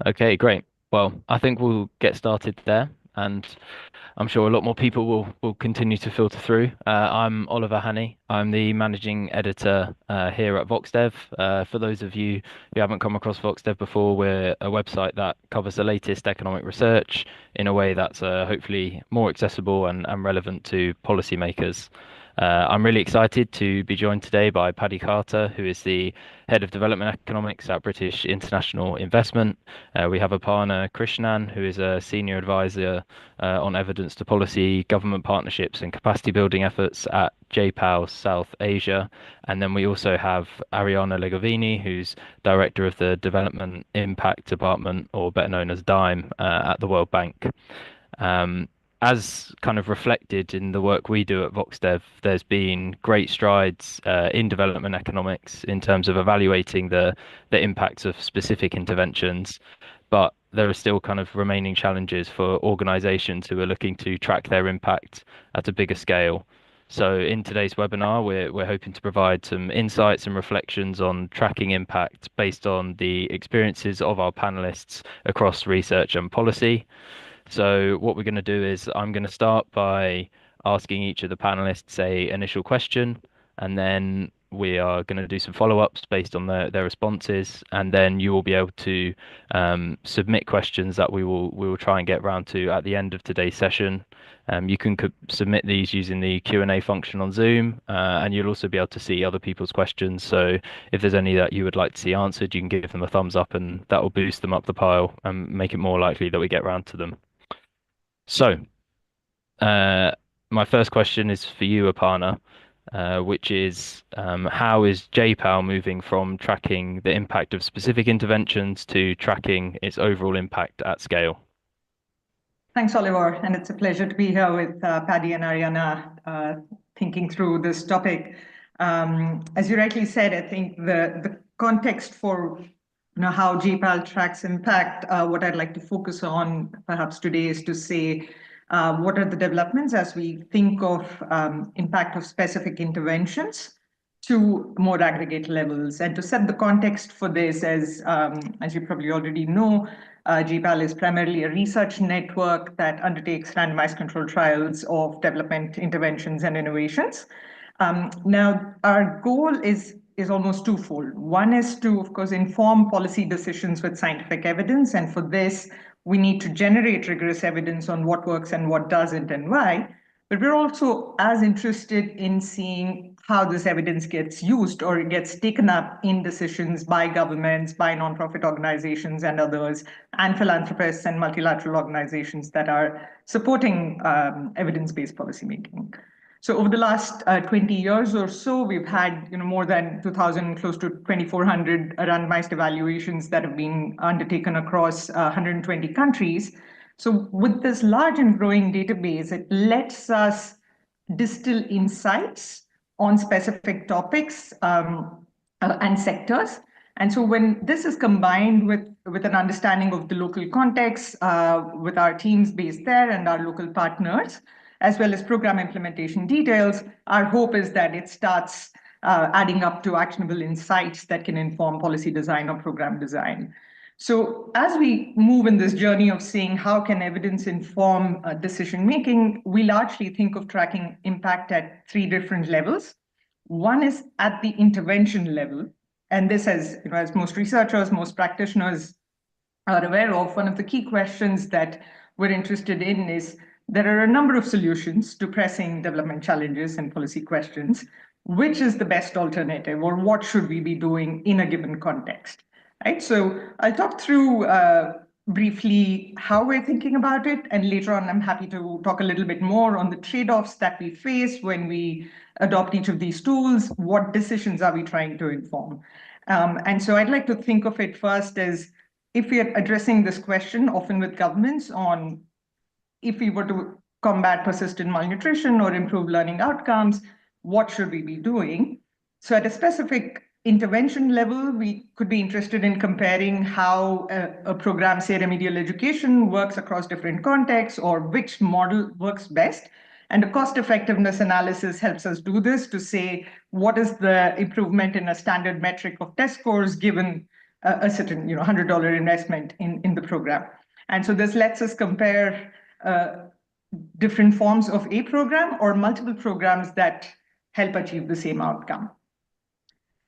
Okay, great. Well, I think we'll get started there, and I'm sure a lot more people will continue to filter through. I'm Oliver Hannay. I'm the managing editor here at VoxDev. For those of you who haven't come across VoxDev before, we're a website that covers the latest economic research in a way that's hopefully more accessible and relevant to policymakers. I'm really excited to be joined today by Paddy Carter, who is the head of development economics at British International Investment. We have Aparna Krishnan, who is a senior advisor on evidence to policy, government partnerships, and capacity building efforts at JPAL South Asia. And then we also have Arianna Legovini, who's director of the Development Impact Department, or better known as DIME, at the World Bank. Um, as kind of reflected in the work we do at VoxDev, there's been great strides in development economics in terms of evaluating the impacts of specific interventions, but there are still kind of remaining challenges for organizations who are looking to track their impact at a bigger scale. So in today's webinar, we're hoping to provide some insights and reflections on tracking impact based on the experiences of our panelists across research and policy. So what we're going to do is I'm going to start by asking each of the panelists a initial question, and then we are going to do some follow-ups based on their responses, and then you will be able to submit questions that we will try and get round to at the end of today's session. You can submit these using the Q&A function on Zoom, and you'll also be able to see other people's questions. So if there's any that you would like to see answered, you can give them a thumbs up, and that will boost them up the pile and make it more likely that we get round to them. So, uh, my first question is for you, Aparna, which is how is JPAL moving from tracking the impact of specific interventions to tracking its overall impact at scale? Thanks, Oliver, and it's a pleasure to be here with Paddy and Arianna thinking through this topic. As you rightly said, I think the context for how JPAL tracks impact, what I'd like to focus on perhaps today is to say what are the developments as we think of impact of specific interventions to more aggregate levels. And to set the context for this, as you probably already know, JPAL is primarily a research network that undertakes randomized controlled trials of development interventions and innovations. Now, our goal is almost twofold. One is to, of course, inform policy decisions with scientific evidence. And for this, we need to generate rigorous evidence on what works and what doesn't and why. But we're also as interested in seeing how this evidence gets used or gets taken up in decisions by governments, by nonprofit organizations and others, and philanthropists and multilateral organizations that are supporting evidence-based policymaking. So over the last 20 years or so, we've had more than 2,000, close to 2,400 randomized evaluations that have been undertaken across 120 countries. So with this large and growing database, it lets us distill insights on specific topics and sectors. And so when this is combined with an understanding of the local context, with our teams based there and our local partners, as well as program implementation details, our hope is that it starts adding up to actionable insights that can inform policy design or program design. So as we move in this journey of seeing how can evidence inform decision making, we largely think of tracking impact at three different levels. One is at the intervention level, and this, as most researchers, most practitioners are aware of, one of the key questions that we're interested in is there are a number of solutions to pressing development challenges and policy questions. Which is the best alternative, or what should we be doing in a given context? Right. So I'll talk through briefly how we're thinking about it, and later on, I'm happy to talk a little bit more on the trade-offs that we face when we adopt each of these tools. What decisions are we trying to inform? And so I'd like to think of it first as if we are addressing this question, often with governments, on if we were to combat persistent malnutrition or improve learning outcomes, what should we be doing? So at a specific intervention level, we could be interested in comparing how a program, say remedial education, works across different contexts or which model works best. And a cost effectiveness analysis helps us do this to say what is the improvement in a standard metric of test scores given a certain $100 investment in the program. And so this lets us compare different forms of a program or multiple programs that help achieve the same outcome.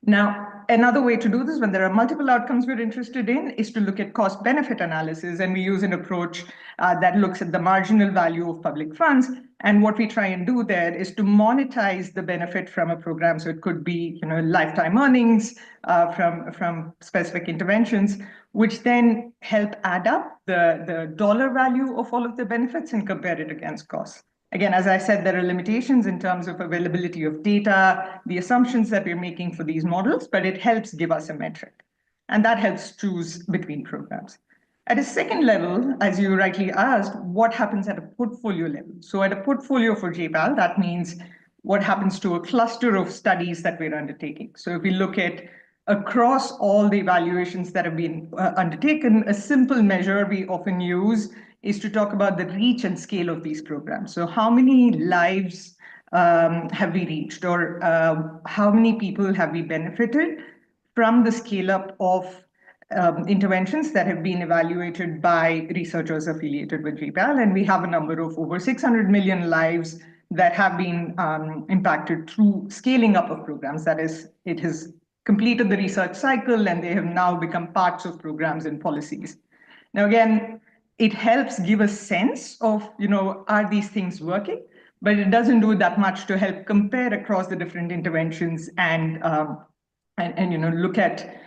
Now, another way to do this when there are multiple outcomes we're interested in is to look at cost benefit analysis. And we use an approach that looks at the marginal value of public funds. And what we try and do there is to monetize the benefit from a program. So it could be lifetime earnings from specific interventions, which then help add up the dollar value of all of the benefits and compare it against costs. Again, as I said, there are limitations in terms of availability of data, the assumptions that we're making for these models, but it helps give us a metric. And that helps choose between programs. At a second level, as you rightly asked, what happens at a portfolio level? So at a portfolio for JPAL, that means what happens to a cluster of studies that we're undertaking. So if we look at across all the evaluations that have been undertaken, a simple measure we often use is to talk about the reach and scale of these programs. So how many lives have we reached, or how many people have we benefited from the scale up of interventions that have been evaluated by researchers affiliated with JPAL? And we have a number of over 600 million lives that have been impacted through scaling up of programs. That is, it has completed the research cycle and they have now become parts of programs and policies. Now, again, it helps give a sense of, are these things working? But it doesn't do that much to help compare across the different interventions and look at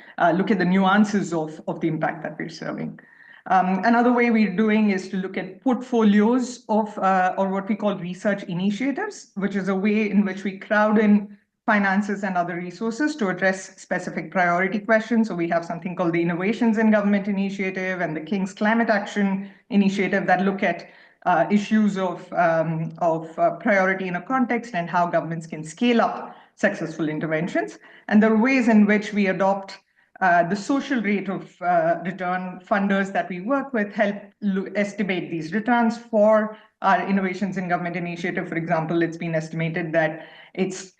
the nuances of the impact that we're serving. Another way we're doing is to look at portfolios of or what we call research initiatives, which is a way in which we crowd in finances and other resources to address specific priority questions. So we have something called the Innovations in Government Initiative and the King's Climate Action Initiative that look at issues of priority in a context and how governments can scale up successful interventions. And the ways in which we adopt the social rate of return funders that we work with help estimate these returns for our Innovations in Government Initiative. For example, it's been estimated that it's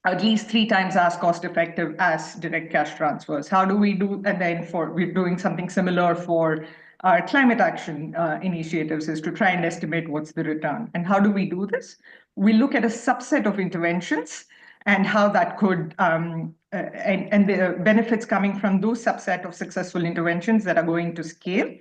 at least 3 times as cost effective as direct cash transfers. How do we do? And then we're doing something similar for our climate action initiatives, is to try and estimate what's the return. And how do we do this? We look at a subset of interventions and how that could, and the benefits coming from those subset of successful interventions that are going to scale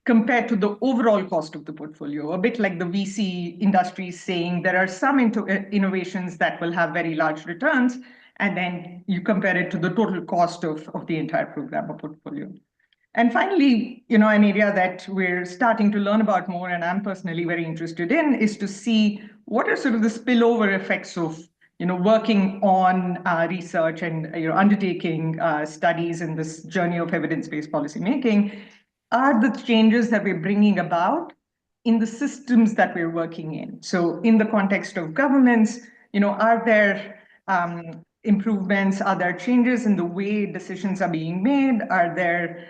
compared to the overall cost of the portfolio, a bit like the VC industry saying there are some innovations that will have very large returns, and then you compare it to the total cost of the entire program or portfolio. And finally, an area that we're starting to learn about more, and I'm personally very interested in, is to see what are sort of the spillover effects of working on research and undertaking studies in this journey of evidence-based policymaking. Are the changes that we're bringing about in the systems that we're working in? So in the context of governments, are there improvements? Are there changes in the way decisions are being made? Are there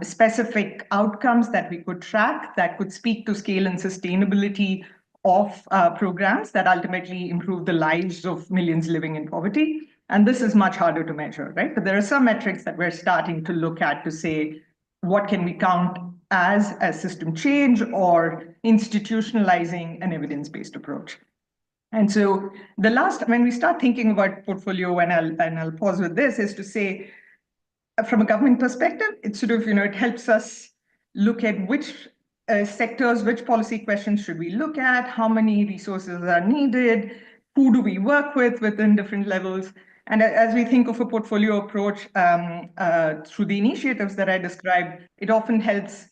specific outcomes that we could track that could speak to scale and sustainability of programs that ultimately improve the lives of millions living in poverty? And this is much harder to measure, right? But there are some metrics that we're starting to look at to say, what can we count as system change or institutionalizing an evidence-based approach? And so when we start thinking about portfolio, and I'll pause with this, is to say, from a government perspective, it's sort of, it helps us look at which sectors, which policy questions should we look at, how many resources are needed, who do we work with within different levels. And as we think of a portfolio approach through the initiatives that I described, it often helps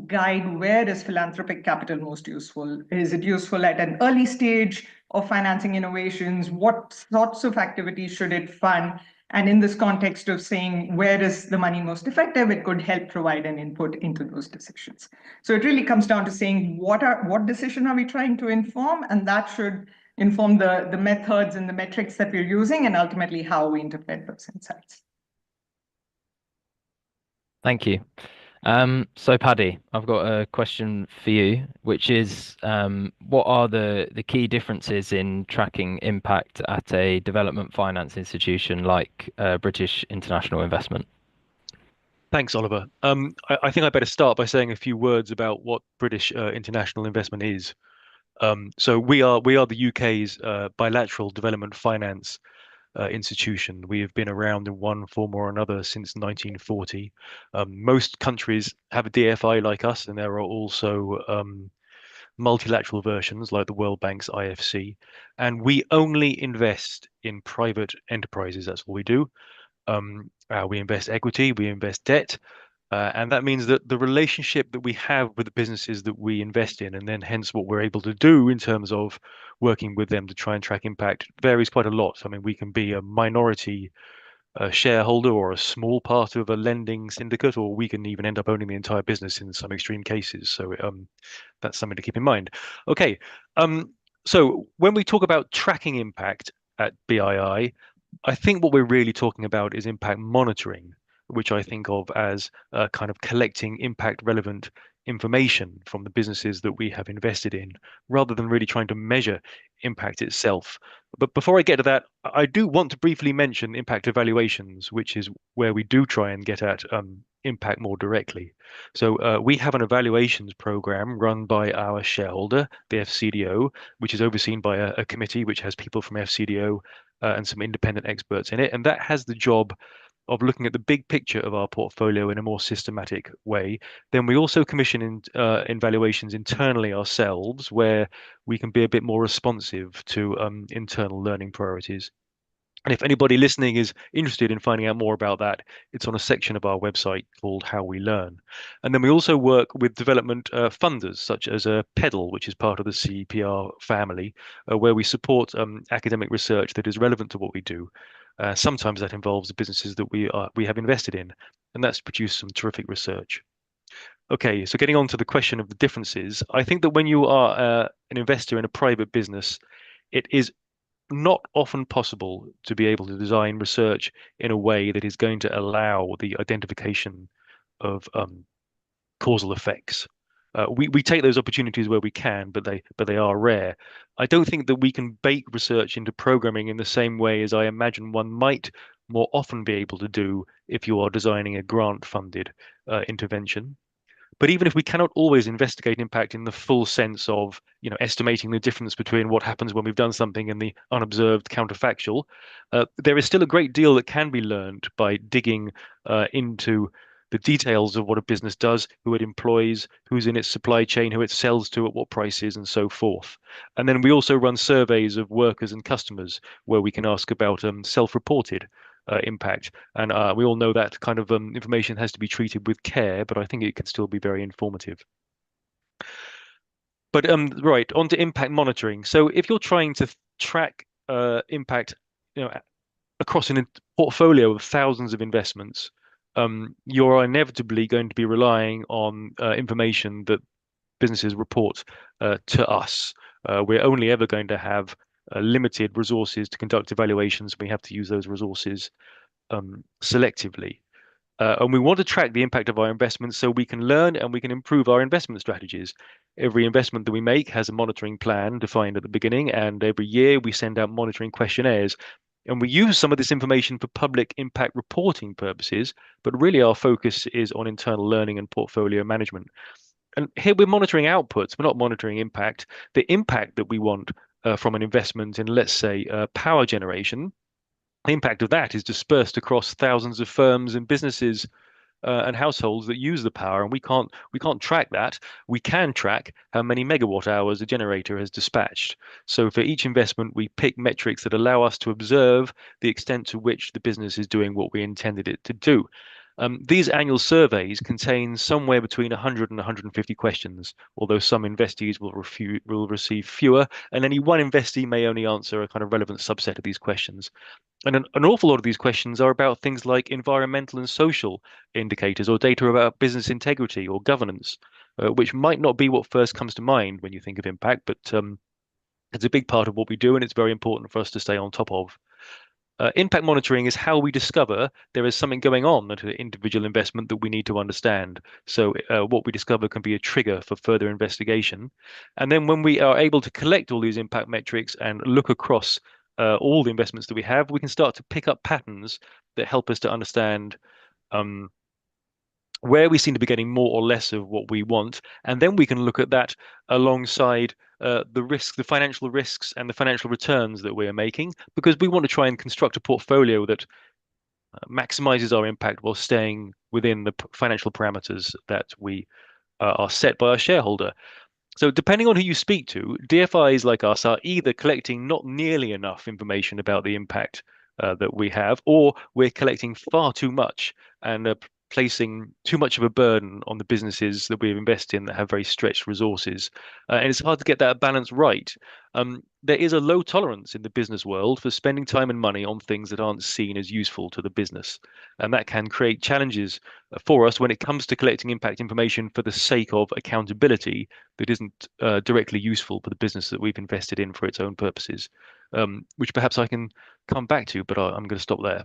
guide where is philanthropic capital most useful. Is it useful at an early stage of financing innovations? What sorts of activities should it fund? And in this context of saying where is the money most effective, it could help provide an input into those decisions. So it really comes down to saying what decision are we trying to inform, and that should inform the methods and the metrics that we're using, and ultimately how we interpret those insights. Thank you. So Paddy, I've got a question for you, which is what are the key differences in tracking impact at a development finance institution like British International Investment? Thanks, Oliver. I think I better start by saying a few words about what British international investment is. So we are the UK's bilateral development finance institution. We have been around in one form or another since 1940. Most countries have a DFI like us, and there are also multilateral versions like the World Bank's IFC. And we only invest in private enterprises. That's what we do. We invest equity, we invest debt, and that means that the relationship that we have with the businesses that we invest in, and then hence what we're able to do in terms of working with them to try and track impact, varies quite a lot. I mean, we can be a minority shareholder or a small part of a lending syndicate, or we can even end up owning the entire business in some extreme cases. So that's something to keep in mind. Okay, so when we talk about tracking impact at BII, I think what we're really talking about is impact monitoring, which I think of as kind of collecting impact relevant information from the businesses that we have invested in, rather than really trying to measure impact itself. But before I get to that, I do want to briefly mention impact evaluations, which is where we do try and get at impact more directly. So we have an evaluations program run by our shareholder, the FCDO, which is overseen by a committee which has people from FCDO and some independent experts in it. And that has the job of looking at the big picture of our portfolio in a more systematic way. Then we also commission in valuations internally ourselves, where we can be a bit more responsive to internal learning priorities. And if anybody listening is interested in finding out more about that, it's on a section of our website called How We Learn. And then we also work with development funders, such as PEDAL, which is part of the CEPR family, where we support academic research that is relevant to what we do. Sometimes that involves the businesses that we have invested in, and that's produced some terrific research. Okay, so getting on to the question of the differences, I think that when you are an investor in a private business, it is not often possible to be able to design research in a way that is going to allow the identification of causal effects. We take those opportunities where we can, but they are rare. I don't think that we can bake research into programming in the same way as I imagine one might more often be able to do if you are designing a grant-funded intervention. But even if we cannot always investigate impact in the full sense of, estimating the difference between what happens when we've done something and the unobserved counterfactual, there is still a great deal that can be learned by digging into the details of what a business does, who it employs, who's in its supply chain, who it sells to, at what prices, and so forth. And then we also run surveys of workers and customers where we can ask about self-reported impact. And we all know that kind of information has to be treated with care, but I think it can still be very informative. But right, on to impact monitoring. So if you're trying to track impact, across a portfolio of thousands of investments, you're inevitably going to be relying on information that businesses report to us. We're only ever going to have limited resources to conduct evaluations. We have to use those resources selectively. And we want to track the impact of our investments so we can learn and we can improve our investment strategies. Every investment that we make has a monitoring plan defined at the beginning, and every year we send out monitoring questionnaires. And we use some of this information for public impact reporting purposes, but really our focus is on internal learning and portfolio management. And here we're monitoring outputs, we're not monitoring impact. The impact that we want from an investment in, let's say, power generation, the impact of that is dispersed across thousands of firms and businesses and households that use the power, and we can't track that. We can track how many megawatt hours a generator has dispatched. So for each investment, we pick metrics that allow us to observe the extent to which the business is doing what we intended it to do. These annual surveys contain somewhere between 100 and 150 questions, although some investees will receive fewer, and any one investee may only answer a kind of relevant subset of these questions. And an awful lot of these questions are about things like environmental and social indicators or data about business integrity or governance, which might not be what first comes to mind when you think of impact, but it's a big part of what we do and it's very important for us to stay on top of. Impact monitoring is how we discover there is something going on at an individual investment that we need to understand. So what we discover can be a trigger for further investigation. And then when we are able to collect all these impact metrics and look across all the investments that we have, we can start to pick up patterns that help us to understand um, where we seem to be getting more or less of what we want, and then we can look at that alongside the financial risks and the financial returns that we are making, because we want to try and construct a portfolio that maximizes our impact while staying within the financial parameters that we are set by our shareholder. So depending on who you speak to, DFIs like us are either collecting not nearly enough information about the impact that we have, or we're collecting far too much and placing too much of a burden on the businesses that we've invested in that have very stretched resources. And it's hard to get that balance right. There is a low tolerance in the business world for spending time and money on things that aren't seen as useful to the business. And that can create challenges for us when it comes to collecting impact information for the sake of accountability that isn't directly useful for the business that we've invested in for its own purposes, which perhaps I can come back to, but I'm going to stop there.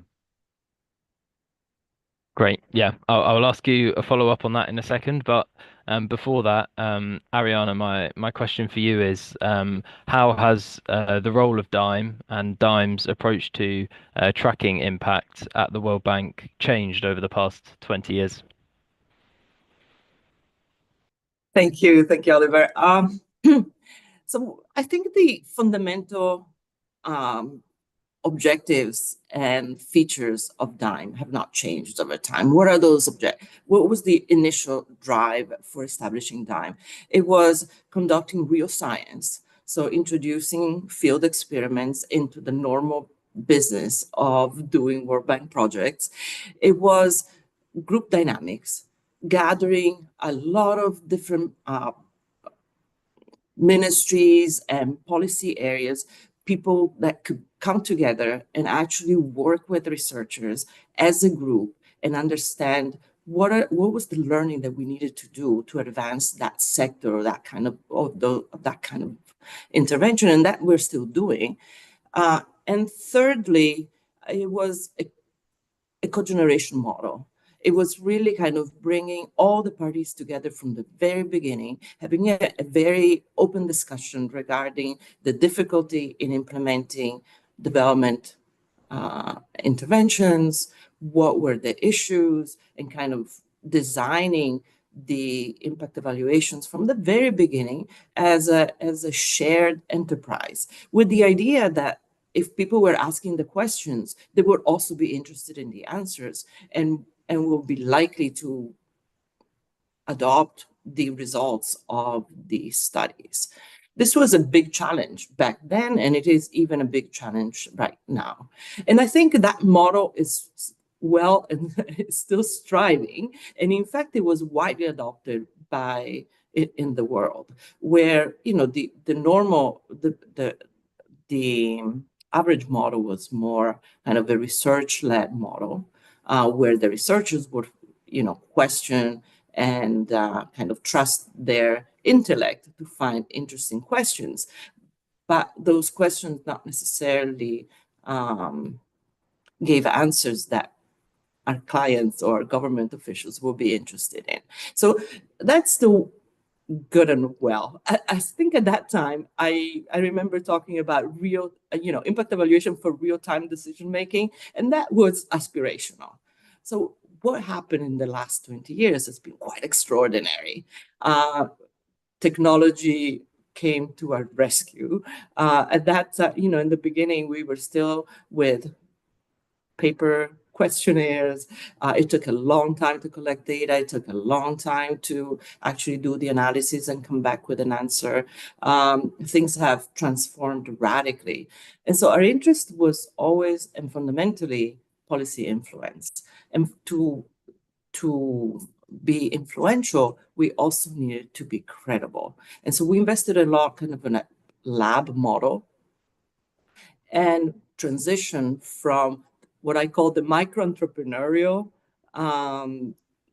Great. Yeah, I'll ask you a follow-up on that in a second, but before that, Arianna, my question for you is, how has the role of DIME and DIME's approach to tracking impact at the World Bank changed over the past 20 years? Thank you, Oliver. So I think the fundamental objectives and features of DIME have not changed over time. What are those objectives? What was the initial drive for establishing DIME? It was conducting real science, so introducing field experiments into the normal business of doing World Bank projects. It was group dynamics, gathering a lot of different ministries and policy areas, people that could come together and actually work with researchers as a group and understand what was the learning that we needed to do to advance that sector, or that kind of intervention, and that we're still doing. And thirdly, it was a cogeneration model. It was really kind of bringing all the parties together from the very beginning, having a very open discussion regarding the difficulty in implementing development interventions, what were the issues, and kind of designing the impact evaluations from the very beginning as a shared enterprise, with the idea that if people were asking the questions, they would also be interested in the answers and will be likely to adopt the results of these studies. This was a big challenge back then, and it is even a big challenge right now. And I think that model is well and is still striving. And in fact, it was widely adopted in the world, where the average model was more kind of a research-led model, where the researchers would, question and kind of trust their intellect to find interesting questions. But those questions not necessarily gave answers that our clients or government officials will be interested in. So that's still good and well. I think at that time, I remember talking about real, impact evaluation for real-time decision-making, and that was aspirational. So what happened in the last 20 years has been quite extraordinary. Technology came to our rescue. At that, in the beginning, we were still with paper questionnaires. It took a long time to collect data. It took a long time to actually do the analysis and come back with an answer. Things have transformed radically. And so our interest was always and fundamentally policy influence. And to be influential, we also needed to be credible. And so we invested a lot kind of in a lab model and transition from what I call the micro-entrepreneurial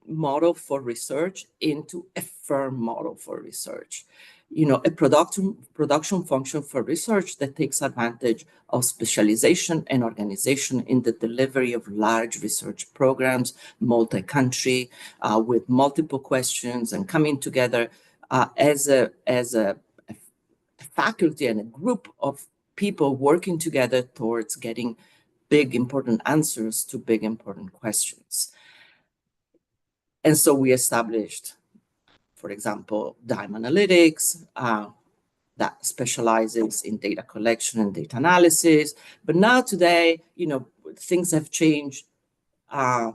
model for research into a firm model for research. A production function for research that takes advantage of specialization and organization in the delivery of large research programs, multi-country, with multiple questions, and coming together as a faculty and a group of people working together towards getting big, important answers to big, important questions. And so we established, for example, Dime Analytics, that specializes in data collection and data analysis. But now today, things have changed at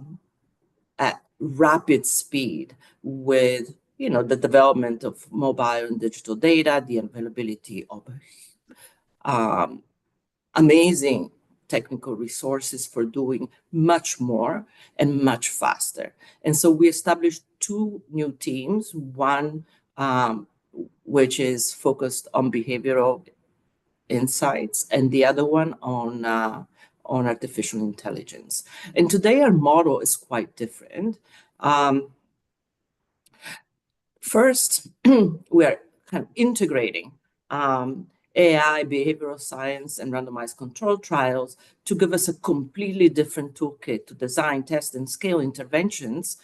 rapid speed with, the development of mobile and digital data, the availability of amazing technical resources for doing much more and much faster. And so we established two new teams, one which is focused on behavioral insights, and the other one on artificial intelligence. And today our model is quite different. First, we're kind of integrating AI, behavioral science, and randomized control trials to give us a completely different toolkit to design, test, and scale interventions,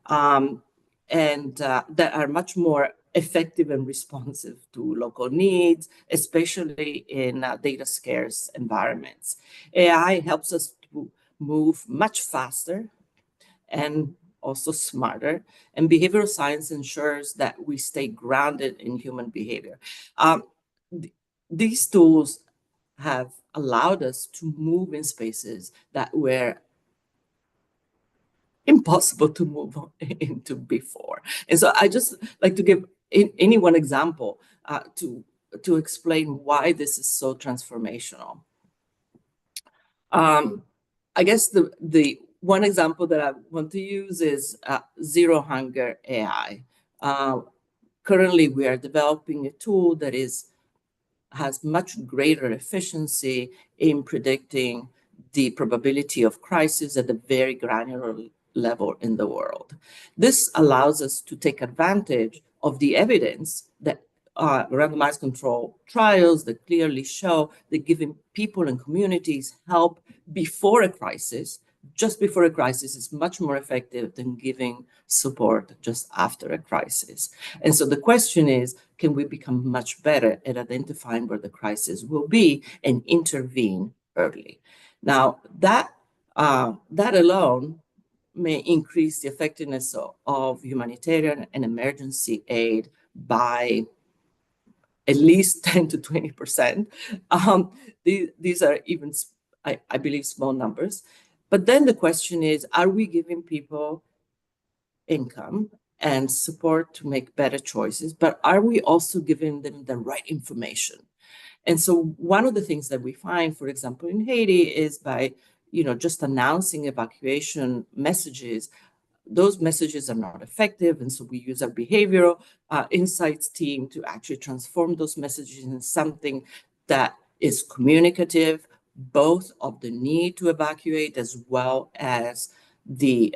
and that are much more effective and responsive to local needs, especially in data scarce environments. AI helps us to move much faster and also smarter, and behavioral science ensures that we stay grounded in human behavior. These tools have allowed us to move in spaces that were impossible to move into before. And so I just like to give any one example to explain why this is so transformational. I guess the one example that I want to use is Zero Hunger AI. Currently, we are developing a tool that has much greater efficiency in predicting the probability of crisis at a very granular level in the world. This allows us to take advantage of the evidence that randomized control trials that clearly show that giving people and communities help before a crisis, just before a crisis, is much more effective than giving support just after a crisis. And so the question is, can we become much better at identifying where the crisis will be and intervene early? Now, that alone may increase the effectiveness of humanitarian and emergency aid by at least 10 to 20%. These are even, I believe, small numbers. But then the question is, are we giving people income and support to make better choices, but are we also giving them the right information? And so one of the things that we find, for example, in Haiti is by, just announcing evacuation messages, those messages are not effective. And so we use our behavioral insights team to actually transform those messages into something that is communicative, both of the need to evacuate as well as the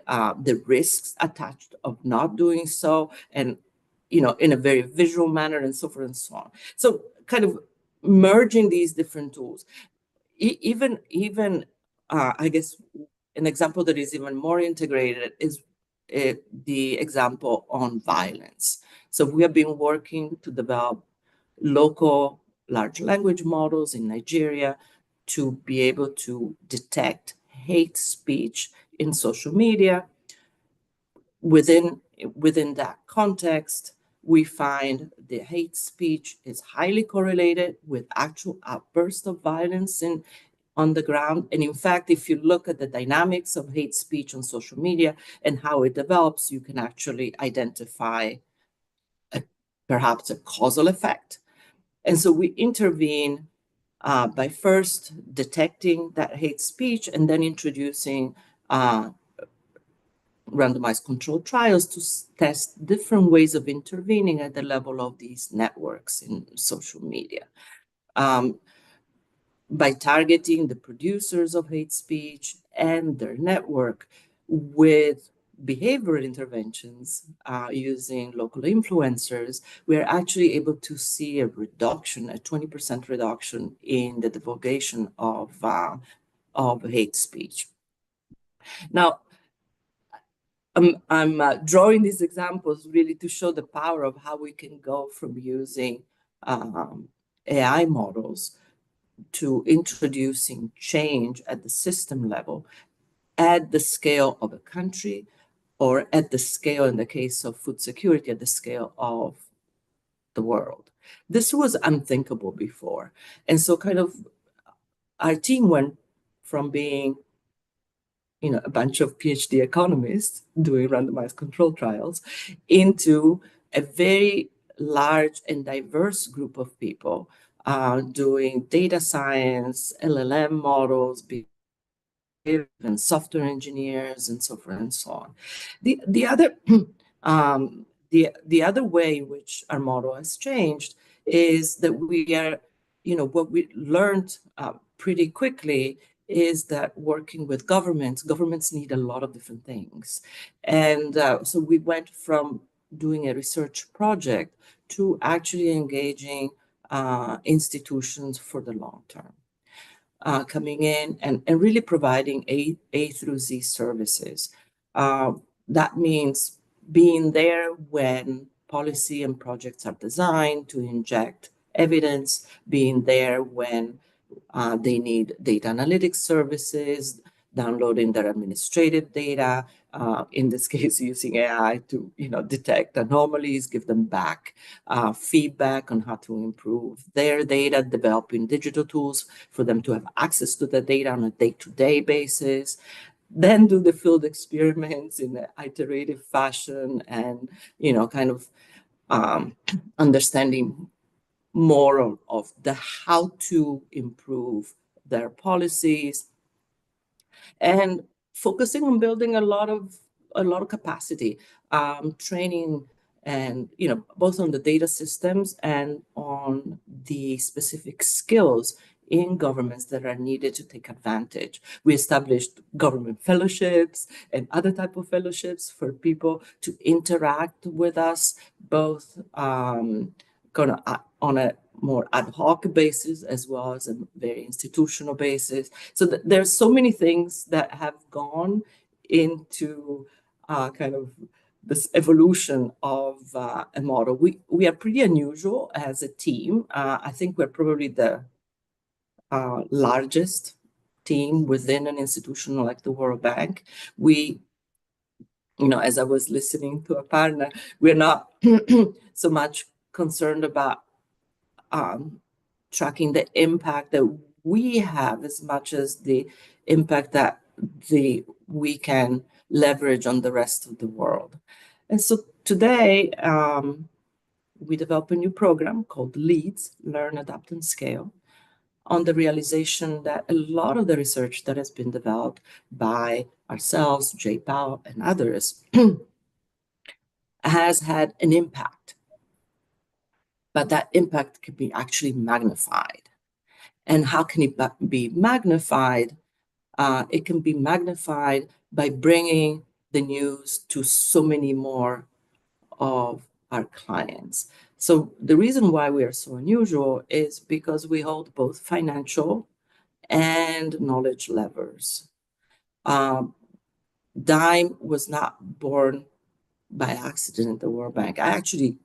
risks attached of not doing so, and in a very visual manner, and so forth and so on. So kind of merging these different tools, even I guess an example that is even more integrated is the example on violence. So we have been working to develop local large language models in Nigeria to be able to detect hate speech in social media. Within that context, we find the hate speech is highly correlated with actual outbursts of violence on the ground. And in fact, if you look at the dynamics of hate speech on social media and how it develops, you can actually identify perhaps a causal effect. And so we intervene by first detecting that hate speech and then introducing randomized controlled trials to test different ways of intervening at the level of these networks in social media. By targeting the producers of hate speech and their network with behavioral interventions using local influencers, we're actually able to see a reduction, a 20% reduction in the divulgation of hate speech. Now, I'm drawing these examples really to show the power of how we can go from using AI models to introducing change at the system level, at the scale of a country, or at the scale, in the case of food security, at the scale of the world. This was unthinkable before. And so kind of our team went from being a bunch of PhD economists doing randomized control trials into a very large and diverse group of people doing data science, LLM models, and software engineers, and so forth and so on. The other the other way in which our model has changed is that we are, what we learned pretty quickly is that working with governments need a lot of different things. And so we went from doing a research project to actually engaging institutions for the long term. Coming in and really providing A through Z services. That means being there when policy and projects are designed to inject evidence, being there when they need data analytics services, downloading their administrative data, in this case, using AI to detect anomalies, give them back feedback on how to improve their data, developing digital tools for them to have access to the data on a day-to-day basis, then do the field experiments in an iterative fashion and, kind of understanding more of the how to improve their policies, and focusing on building a lot of capacity, training, and both on the data systems and on the specific skills in governments that are needed to take advantage. We established government fellowships and other type of fellowships for people to interact with us, both on a more ad hoc basis as well as a very institutional basis. So there's so many things that have gone into kind of this evolution of a model. We are pretty unusual as a team. I think we're probably the largest team within an institution like the World Bank. We, as I was listening to Aparna, we're not so much concerned about tracking the impact that we have as much as the impact that we can leverage on the rest of the world. And so today, we develop a new program called LEADS, Learn, Adapt, and Scale, on the realization that a lot of the research that has been developed by ourselves, JPAL, and others has had an impact. But that impact can be actually magnified. And how can it be magnified? It can be magnified by bringing the news to so many more of our clients. So the reason why we are so unusual is because we hold both financial and knowledge levers. Dime was not born by accident at the World Bank. I actually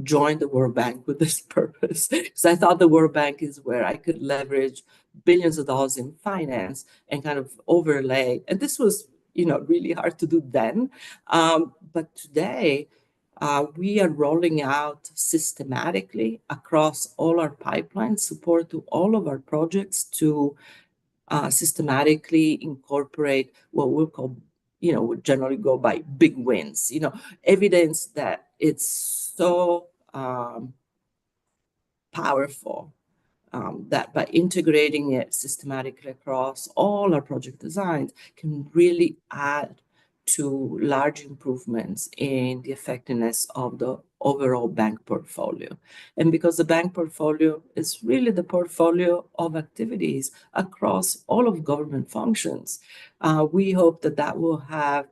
joined the World Bank with this purpose because I thought the World Bank is where I could leverage billions of dollars in finance and kind of overlay. And this was, really hard to do then. But today, we are rolling out systematically across all our pipelines, support to all of our projects to systematically incorporate what we'll call, we generally go by big wins, evidence that it's so powerful that by integrating it systematically across all our project designs can really add to large improvements in the effectiveness of the overall bank portfolio. And because the bank portfolio is really the portfolio of activities across all of government functions, we hope that that will have,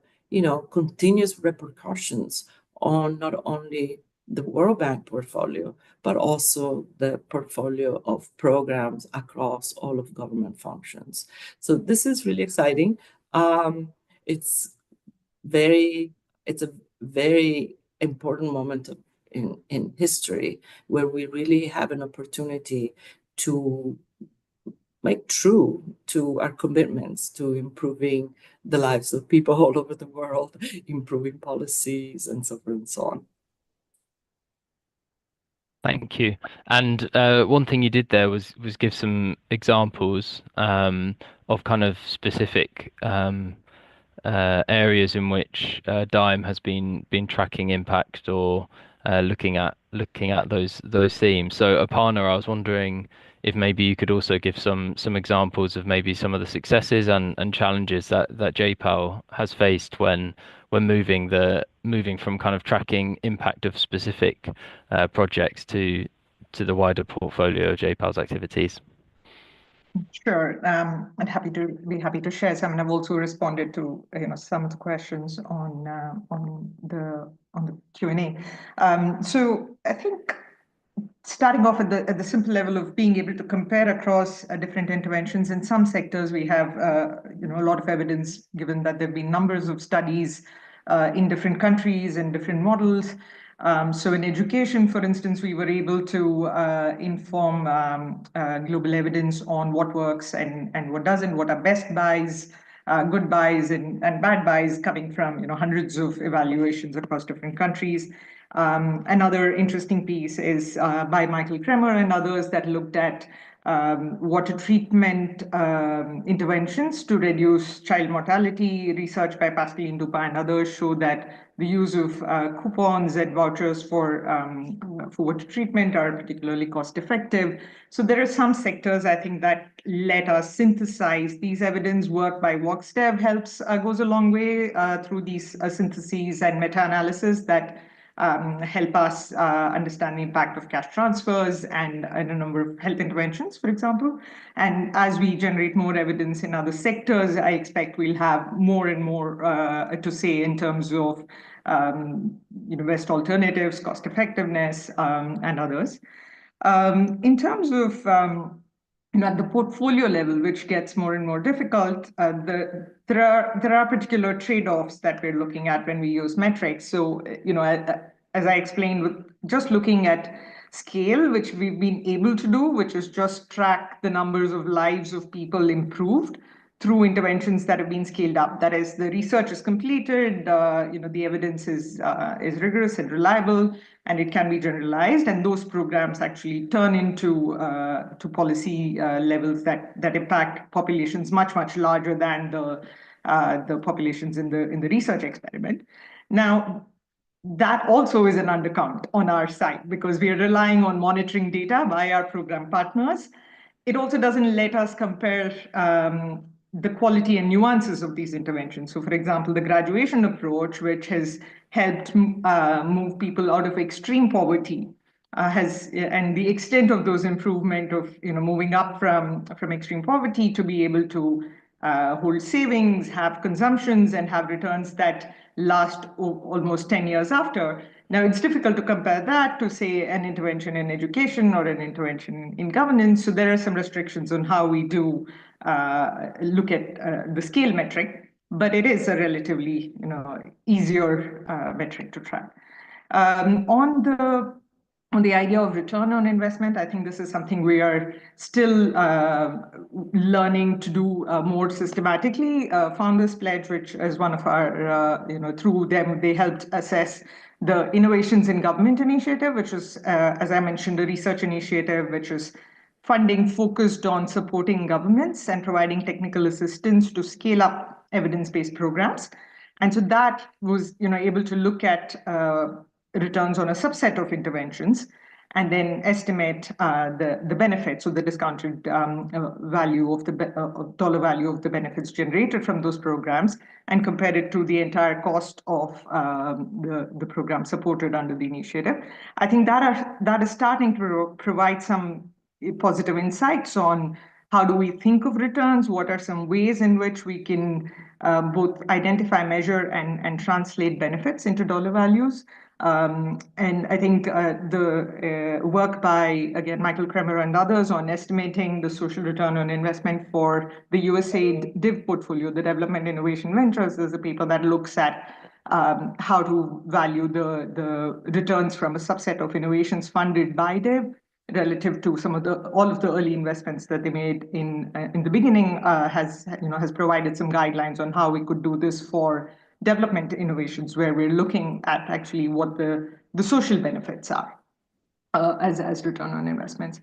continuous repercussions on not only the World Bank portfolio, but also the portfolio of programs across all of government functions. So this is really exciting. It's a very important moment in history where we really have an opportunity to make true to our commitments to improving the lives of people all over the world, improving policies, and so forth and so on. Thank you. And one thing you did there was give some examples of kind of specific areas in which Dime has been tracking impact or looking at those themes. So Aparna, I was wondering if maybe you could also give some examples of maybe some of the successes and challenges that JPAL has faced when moving from kind of tracking impact of specific projects to the wider portfolio of JPAL's activities. Sure, I'm happy to share some, and I've also responded to some of the questions on the Q&A. So I think starting off at the simple level of being able to compare across different interventions in some sectors, we have a lot of evidence, given that there have been numbers of studies in different countries and different models. So in education, for instance, we were able to inform global evidence on what works and what doesn't, what are best buys, good buys and bad buys coming from hundreds of evaluations across different countries. Another interesting piece is by Michael Kremer and others that looked at water treatment interventions to reduce child mortality. Research by Pascal Indupa and others show that the use of coupons and vouchers for water treatment are particularly cost effective. So there are some sectors, I think, that let us synthesize these evidence. Work by VoxDev goes a long way through these syntheses and meta-analysis that help us understand the impact of cash transfers and a number of health interventions, for example. And as we generate more evidence in other sectors, I expect we'll have more and more to say in terms of best alternatives, cost effectiveness, and others. In terms of at the portfolio level, which gets more and more difficult, there are particular trade-offs that we're looking at when we use metrics. So, as I explained, with just looking at scale, which we've been able to do, which is just track the numbers of lives of people improved through interventions that have been scaled up. That is, the research is completed, the evidence is rigorous and reliable, and it can be generalized. And those programs actually turn into to policy levels that impact populations much larger than the populations in the research experiment. Now, that also is an undercount on our side because we are relying on monitoring data by our program partners. It also doesn't let us compare the quality and nuances of these interventions. So, for example, the graduation approach, which has helped move people out of extreme poverty, and the extent of those improvement of moving up from extreme poverty to be able to hold savings, have consumptions, and have returns that last almost 10 years after. Now, it's difficult to compare that to, say, an intervention in education or an intervention in governance. So there are some restrictions on how we do look at the scale metric, but it is a relatively easier metric to track. On the idea of return on investment, I think this is something we are still learning to do more systematically. Founders Pledge, which is one of our, through them, they helped assess the Innovations in Government initiative, which was, as I mentioned, a research initiative, which is funding focused on supporting governments and providing technical assistance to scale up evidence-based programs. And so that was, able to look at returns on a subset of interventions and then estimate the benefits, so the discounted value of the dollar value of the benefits generated from those programs, and compare it to the entire cost of the program supported under the initiative. I think that is starting to provide some positive insights on how do we think of returns, what are some ways in which we can both identify, measure, and translate benefits into dollar values. And I think the work by, again, Michael Kremer and others on estimating the social return on investment for the USAID DIV portfolio, the Development Innovation Ventures, there's a paper that looks at how to value the returns from a subset of innovations funded by DIV. relative to all of the early investments that they made in the beginning, has provided some guidelines on how we could do this for development innovations, where we're looking at actually what the social benefits are as return on investments.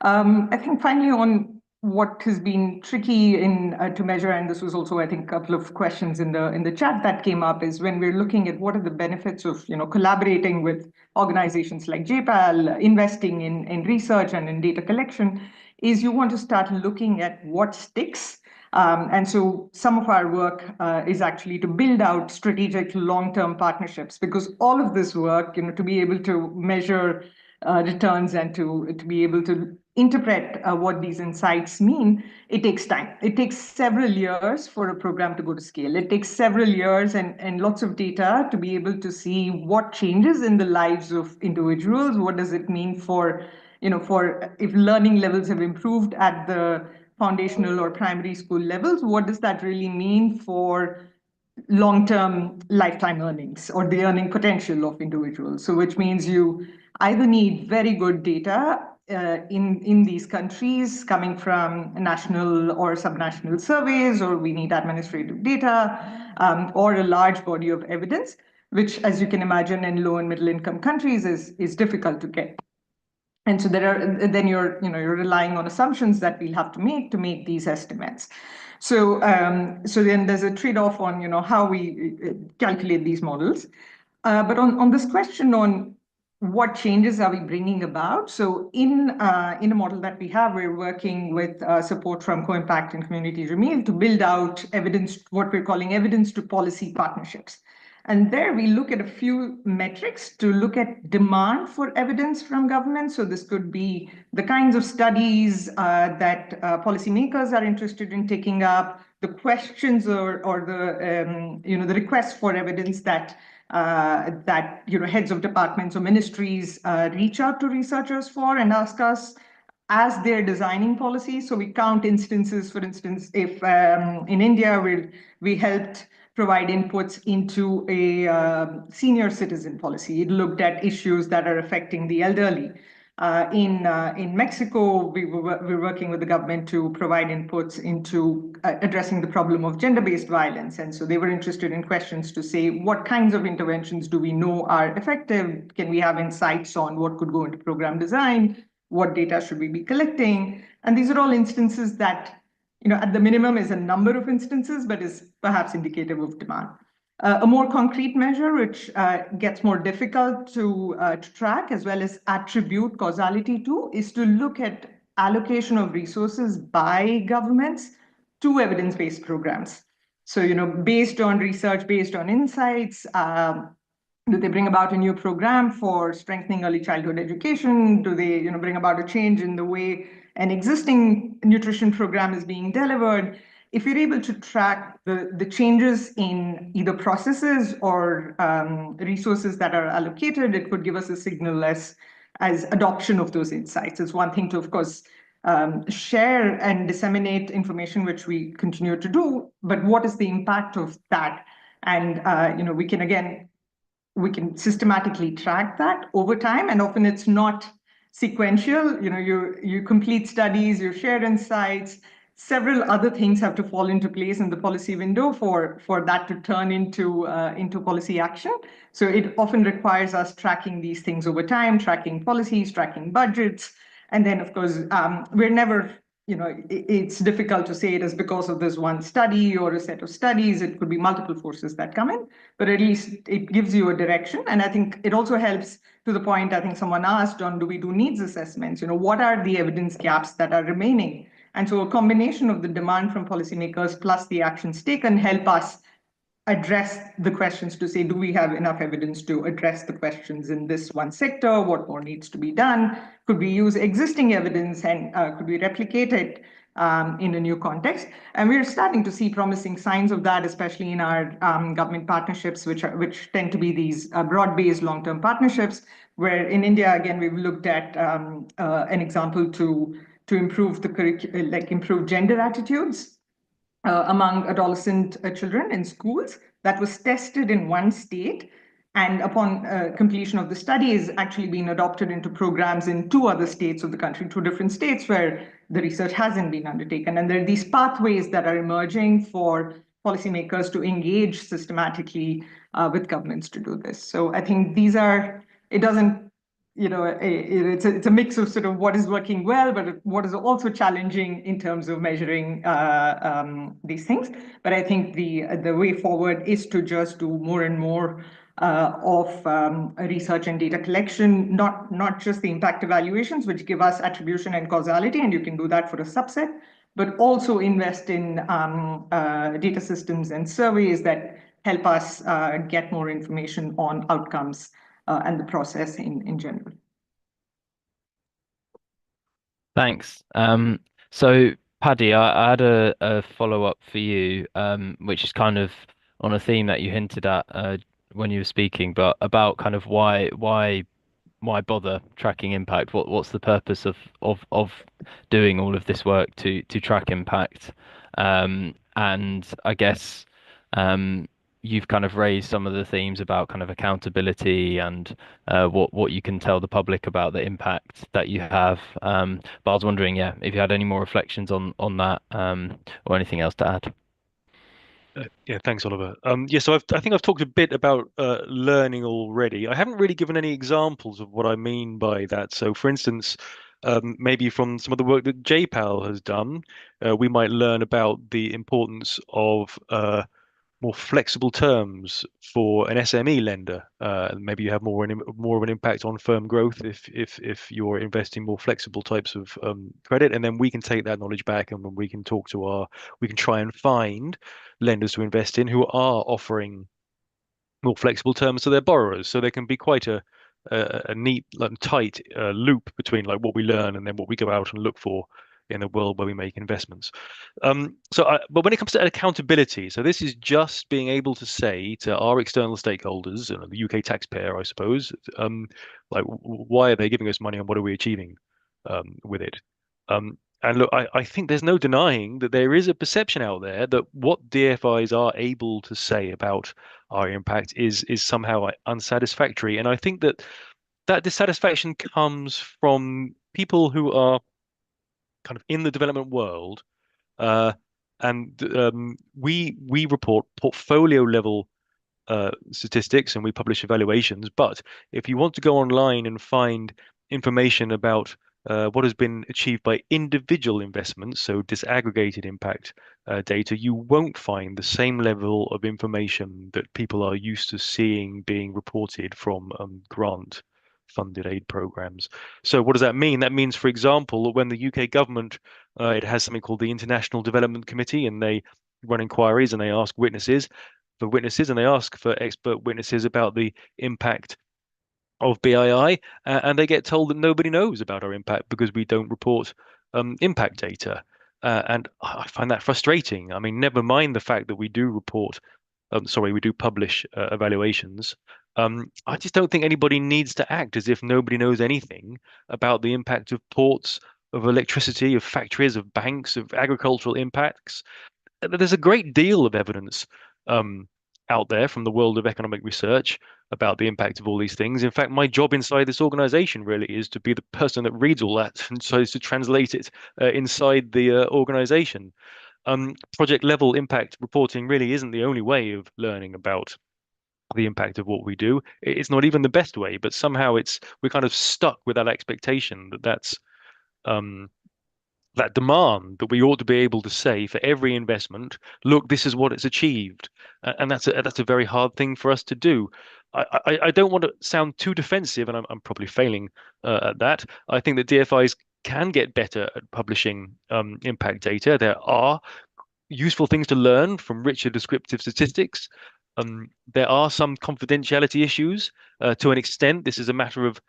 I think finally on what has been tricky to measure, and this was also, I think, a couple of questions in the chat that came up, is when we're looking at what are the benefits of collaborating with organizations like JPAL, investing in research and in data collection, is you want to start looking at what sticks. And so some of our work is actually to build out strategic long-term partnerships, because all of this work, to be able to measure returns and to be able to interpret what these insights mean, it takes time. It takes several years for a program to go to scale. It takes several years and lots of data to be able to see what changes in the lives of individuals. What does it mean for if learning levels have improved at the foundational or primary school levels, what does that really mean for long-term lifetime earnings or the earning potential of individuals? So which means you either need very good data in these countries coming from national or subnational surveys, or we need administrative data, or a large body of evidence, which, as you can imagine, in low and middle income countries is difficult to get. And so then you're relying on assumptions that we'll have to make these estimates. So then there's a trade-off on how we calculate these models. But on this question on what changes are we bringing about? So in a model that we have, we're working with support from Co-Impact and Community Jameel to build out evidence, what we're calling evidence to policy partnerships. And there we look at a few metrics to look at demand for evidence from government. So this could be the kinds of studies that policymakers are interested in taking up, the questions or the requests for evidence that heads of departments or ministries reach out to researchers for and ask us as they're designing policy. So we count instances, for instance, if in India we helped provide inputs into a senior citizen policy. It looked at issues that are affecting the elderly. In Mexico, we're working with the government to provide inputs into addressing the problem of gender-based violence. And so they were interested in questions to say, what kinds of interventions do we know are effective? Can we have insights on what could go into program design? What data should we be collecting? And these are all instances that at the minimum is a number of instances, but is perhaps indicative of demand. A more concrete measure, which gets more difficult to track as well as attribute causality to, is to look at allocation of resources by governments to evidence-based programs. So, based on research, based on insights, do they bring about a new program for strengthening early childhood education? Do they, bring about a change in the way an existing nutrition program is being delivered? If you're able to track the changes in either processes or resources that are allocated, it could give us a signal as adoption of those insights. It's one thing to, of course, share and disseminate information, which we continue to do, but what is the impact of that? And we can systematically track that over time, and often it's not sequential. You complete studies, you share insights, several other things have to fall into place in the policy window for that to turn into policy action. So it often requires us tracking these things over time, tracking policies, tracking budgets. And then, of course, we're never, it's difficult to say it is because of this one study or a set of studies. It could be multiple forces that come in, but at least it gives you a direction. And I think it also helps to the point I think someone asked on, do we do needs assessments? What are the evidence gaps that are remaining? And so a combination of the demand from policymakers plus the actions taken help us address the questions to say, do we have enough evidence to address the questions in this one sector? What more needs to be done? Could we use existing evidence and could we replicate it in a new context? And we're starting to see promising signs of that, especially in our government partnerships, which tend to be these broad-based long-term partnerships, where in India, again, we've looked at an example to improve improve gender attitudes among adolescent children in schools. That was tested in one state. And upon completion of the study, is actually been adopted into programs in 2 other states of the country, 2 different states where the research hasn't been undertaken. And there are these pathways that are emerging for policymakers to engage systematically with governments to do this. So I think these are, it doesn't, it's a mix of sort of what is working well, but what is also challenging in terms of measuring these things. But I think the way forward is to just do more and more of research and data collection, not just the impact evaluations, which give us attribution and causality, and you can do that for a subset, but also invest in data systems and surveys that help us get more information on outcomes and the process in general. Thanks. So Paddy, I had a follow-up for you, which is kind of on a theme that you hinted at when you were speaking, but about kind of why bother tracking impact? What's the purpose of doing all of this work to track impact? And I guess you've kind of raised some of the themes about kind of accountability and what you can tell the public about the impact that you have. But I was wondering, yeah, if you had any more reflections on that or anything else to add. Yeah, thanks, Oliver. Yeah, so I think I've talked a bit about learning already. I haven't really given any examples of what I mean by that. So, for instance, maybe from some of the work that JPAL has done, we might learn about the importance of more flexible terms for an SME lender. Maybe you have more of an impact on firm growth if you're investing more flexible types of credit, and then we can take that knowledge back and we can we can try and find lenders to invest in who are offering more flexible terms to their borrowers. So there can be quite a neat, like, tight loop between like what we learn and then what we go out and look for in a world where we make investments. But when it comes to accountability, so this is just being able to say to our external stakeholders, the UK taxpayer, I suppose, like why are they giving us money and what are we achieving with it? And look, I think there's no denying that there is a perception out there that what DFIs are able to say about our impact is somehow unsatisfactory. And I think that dissatisfaction comes from people who are kind of in the development world, uh, and we report portfolio level statistics and we publish evaluations. But if you want to go online and find information about what has been achieved by individual investments, so disaggregated impact data, you won't find the same level of information that people are used to seeing being reported from grant funded aid programs. So what does that mean? That means, for example, that when the UK government it has something called the International Development Committee, and they run inquiries and they ask witnesses and they ask for expert witnesses about the impact of BII, and they get told that nobody knows about our impact because we don't report impact data. And I find that frustrating. I mean, never mind the fact that we do we do publish evaluations. I just don't think anybody needs to act as if nobody knows anything about the impact of ports, of electricity, of factories, of banks, of agricultural impacts. There's a great deal of evidence um, out there from the world of economic research about the impact of all these things. In fact, my job inside this organization really is to be the person that reads all that and tries to translate it inside the organization. Project level impact reporting really isn't the only way of learning about the impact of what we do. It's not even the best way, but somehow we're kind of stuck with that expectation um, that demand that we ought to be able to say for every investment, look, this is what it's achieved, and that's a very hard thing for us to do. I don't want to sound too defensive, and I'm probably failing at that. I think that DFIs can get better at publishing impact data. There are useful things to learn from richer descriptive statistics. There are some confidentiality issues. To an extent, this is a matter of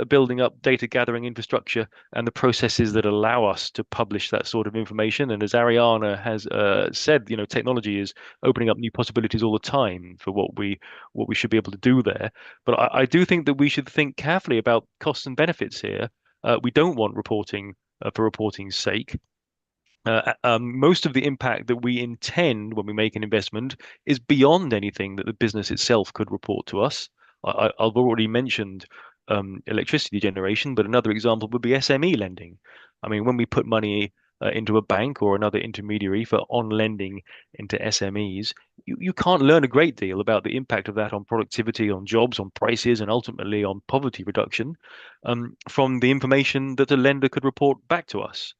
building up data gathering infrastructure and the processes that allow us to publish that sort of information. And as Arianna has said, technology is opening up new possibilities all the time for what we should be able to do there. But I do think that we should think carefully about costs and benefits here. We don't want reporting for reporting's sake. Most of the impact that we intend when we make an investment is beyond anything that the business itself could report to us. I've already mentioned electricity generation, but another example would be SME lending. I mean, when we put money into a bank or another intermediary for on lending into SMEs, you can't learn a great deal about the impact of that on productivity, on jobs, on prices, and ultimately on poverty reduction from the information that the lender could report back to us.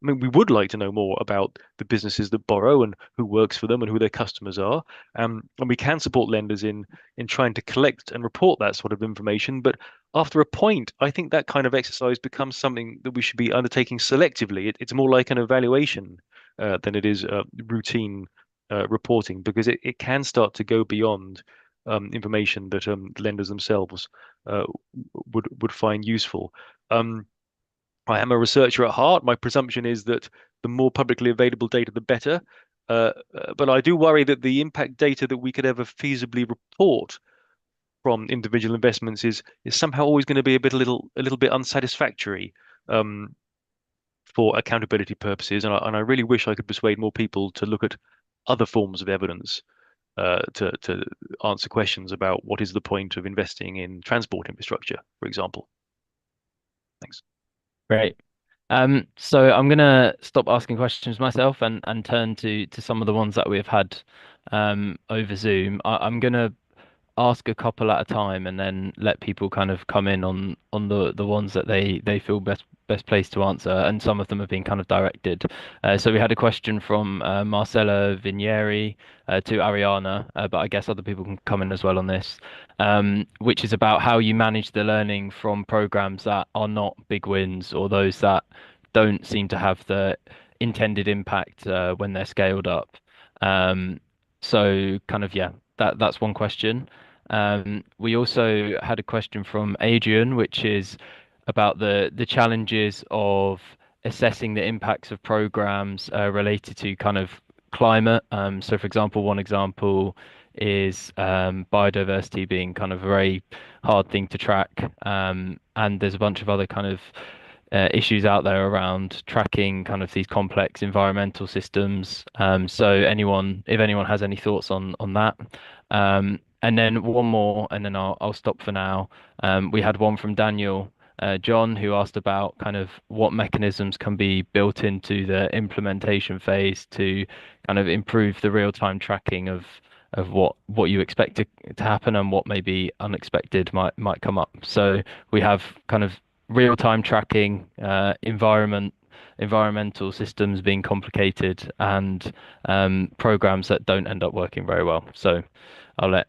I mean, we would like to know more about the businesses that borrow and who works for them and who their customers are. And we can support lenders in trying to collect and report that sort of information. But after a point, I think that kind of exercise becomes something that we should be undertaking selectively. It's more like an evaluation than it is routine reporting, because it can start to go beyond information that lenders themselves would find useful. I am a researcher at heart. My presumption is that the more publicly available data, the better. But I do worry that the impact data that we could ever feasibly report from individual investments is somehow always going to be a little bit unsatisfactory for accountability purposes. And I really wish I could persuade more people to look at other forms of evidence to answer questions about what is the point of investing in transport infrastructure, for example. Thanks. Great. So I'm gonna stop asking questions myself and turn to some of the ones that we've had over Zoom. I'm gonna ask a couple at a time and then let people kind of come in on the ones that they feel best placed to answer, and some of them have been kind of directed. So we had a question from Marcella Vinieri to Arianna, but I guess other people can come in as well on this, which is about how you manage the learning from programs that are not big wins or those that don't seem to have the intended impact when they're scaled up. So kind of, yeah, that's one question. We also had a question from Adrian, which is about the challenges of assessing the impacts of programs related to kind of climate. So, for example, one example is biodiversity being kind of a very hard thing to track. And there's a bunch of other kind of issues out there around tracking kind of these complex environmental systems. So if anyone has any thoughts on that. And then one more, and then I'll stop for now. We had one from Daniel John, who asked about kind of what mechanisms can be built into the implementation phase to kind of improve the real-time tracking of what you expect to happen and what maybe unexpected might come up. So we have kind of real-time tracking, environmental systems being complicated, and programs that don't end up working very well. So I'll let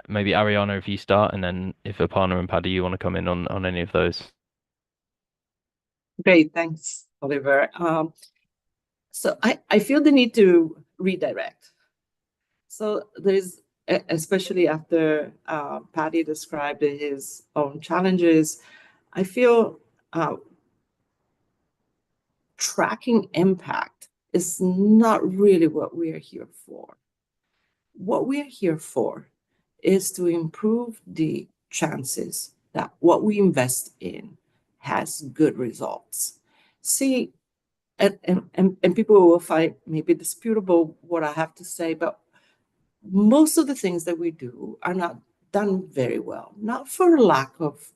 maybe Arianna, if you start, and then if Aparna and Paddy, you want to come in on any of those. Great, thanks, Oliver. So I feel the need to redirect. So there's, especially after Paddy described his own challenges, I feel tracking impact is not really what we are here for. What we are here for is to improve the chances that what we invest in has good results. See, and people will find maybe disputable what I have to say, but most of the things that we do are not done very well, not for lack of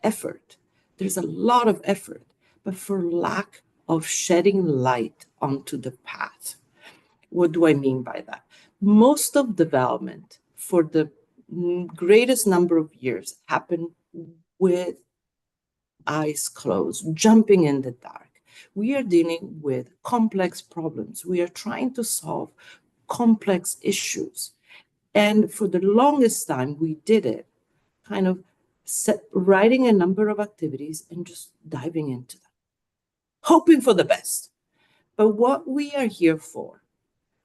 effort. There's a lot of effort, but for lack of shedding light onto the path. What do I mean by that? Most of development for the greatest number of years happened with eyes closed, jumping in the dark. We are dealing with complex problems. We are trying to solve complex issues. And for the longest time, we did it kind of writing a number of activities and just diving into them, hoping for the best. But what we are here for,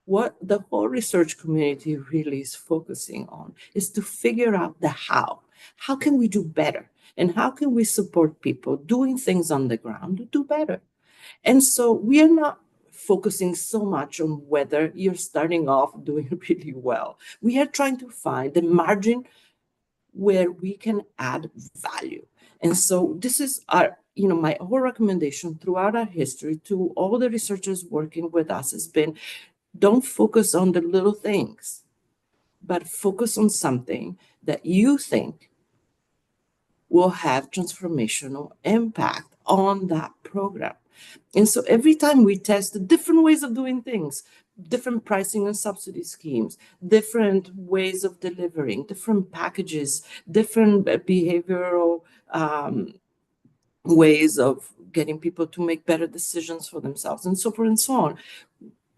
what the whole research community really is focusing on, is to figure out the how. How can we do better? And how can we support people doing things on the ground to do better? And so we are not focusing so much on whether you're starting off doing really well. We are trying to find the margin where we can add value. And so this is my whole recommendation throughout our history to all the researchers working with us has been, don't focus on the little things. but focus on something that you think will have transformational impact on that program. And so every time we test the different ways of doing things, different pricing and subsidy schemes, different ways of delivering, different packages, different behavioral ways of getting people to make better decisions for themselves, and so forth and so on.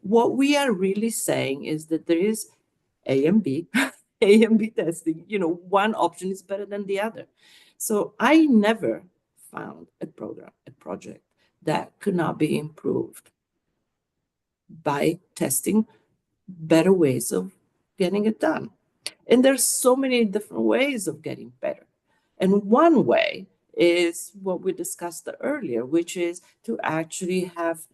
What we are really saying is that there is A and B, A and B testing. One option is better than the other. So I never found a project that could not be improved by testing better ways of getting it done. And there's so many different ways of getting better. And one way is what we discussed earlier, which is to actually have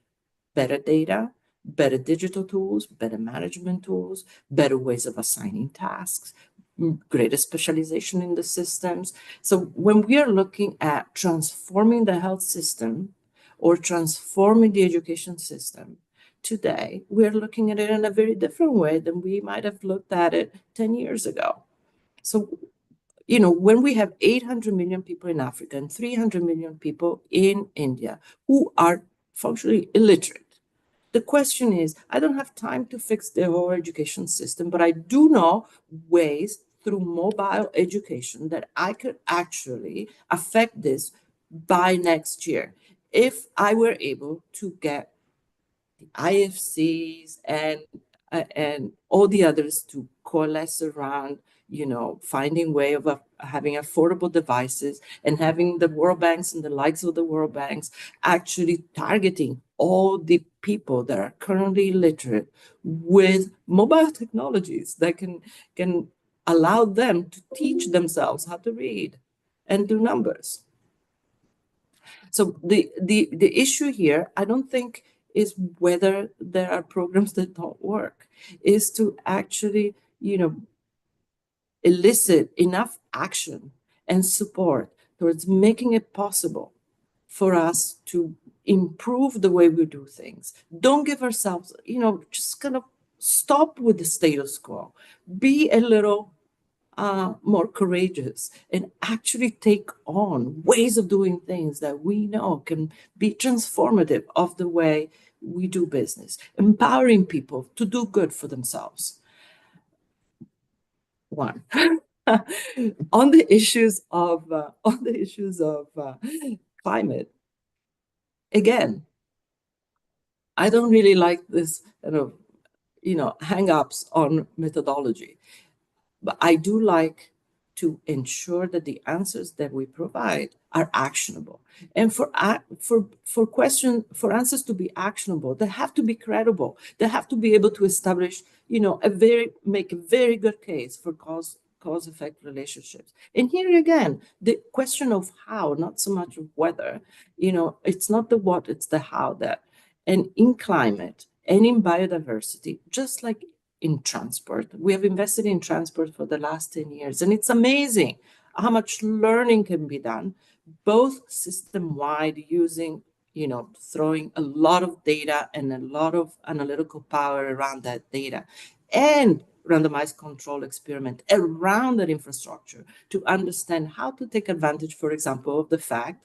better data, better digital tools, better management tools, better ways of assigning tasks, greater specialization in the systems. So when we are looking at transforming the health system or transforming the education system, today, we're looking at it in a very different way than we might have looked at it 10 years ago. So, when we have 800 million people in Africa and 300 million people in India who are functionally illiterate, the question is, I don't have time to fix the whole education system, but I do know ways through mobile education that I could actually affect this by next year. If I were able to get the IFCs and all the others to coalesce around, finding way of having affordable devices and having the World Banks and the likes of the World Banks actually targeting all the people that are currently illiterate with mobile technologies that can allow them to teach themselves how to read and do numbers. So the issue here, I don't think, is whether there are programs that don't work, is to actually, elicit enough action and support towards making it possible for us to improve the way we do things. Don't give ourselves, just kind of stop with the status quo. Be a little more courageous and actually take on ways of doing things that we know can be transformative of the way we do business, empowering people to do good for themselves. One. on the issues of climate, again, I don't really like this kind of hang-ups on methodology. But I do like to ensure that the answers that we provide are actionable. And for answers to be actionable, they have to be credible. They have to be able to establish, make a very good case for cause-effect relationships. And here again, the question of how, not so much of whether, it's not the what, it's the how that. And in climate and in biodiversity, just like in transport. We have invested in transport for the last 10 years, and it's amazing how much learning can be done, both system-wide using, throwing a lot of data and a lot of analytical power around that data, and randomized control experiment around that infrastructure to understand how to take advantage, for example, of the fact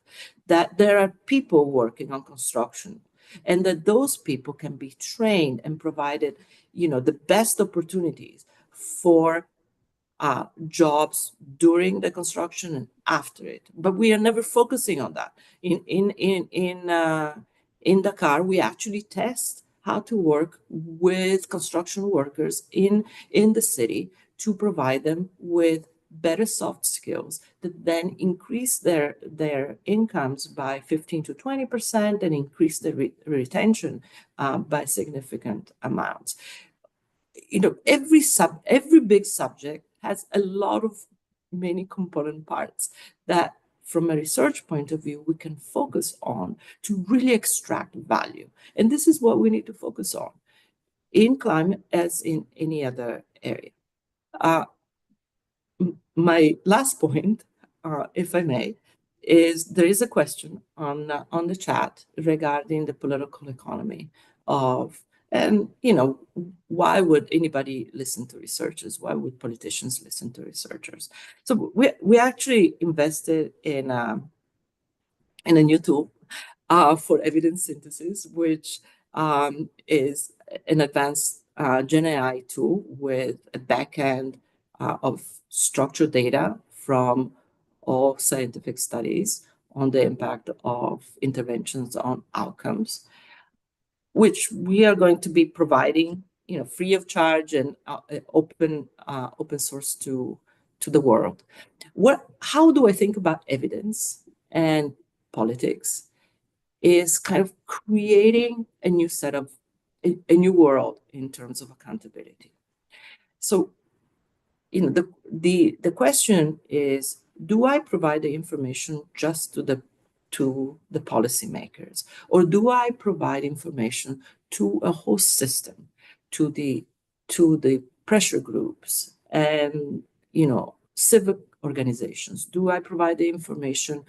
that there are people working on construction and that those people can be trained and provided, the best opportunities for jobs during the construction and after it. But we are never focusing on that. In Dakar, we actually test how to work with construction workers in the city to provide them with better soft skills that then increase their incomes by 15 to 20% and increase their retention by significant amounts. Every big subject has a lot of many component parts that from a research point of view, we can focus on to really extract value. And this is what we need to focus on in climate as in any other area. My last point, if I may, is there is a question on the chat regarding the political economy of And, why would anybody listen to researchers? Why would politicians listen to researchers? So we actually invested in a new tool for evidence synthesis, which is an advanced Gen AI tool with a backend of structured data from all scientific studies on the impact of interventions on outcomes, which we are going to be providing, free of charge and open source to the world. How do I think about evidence and politics? Is kind of creating a new set of a new world in terms of accountability. So, the question is, do I provide the information just to the policymakers, or do I provide information to a whole system, to the pressure groups and civic organizations? Do I provide the information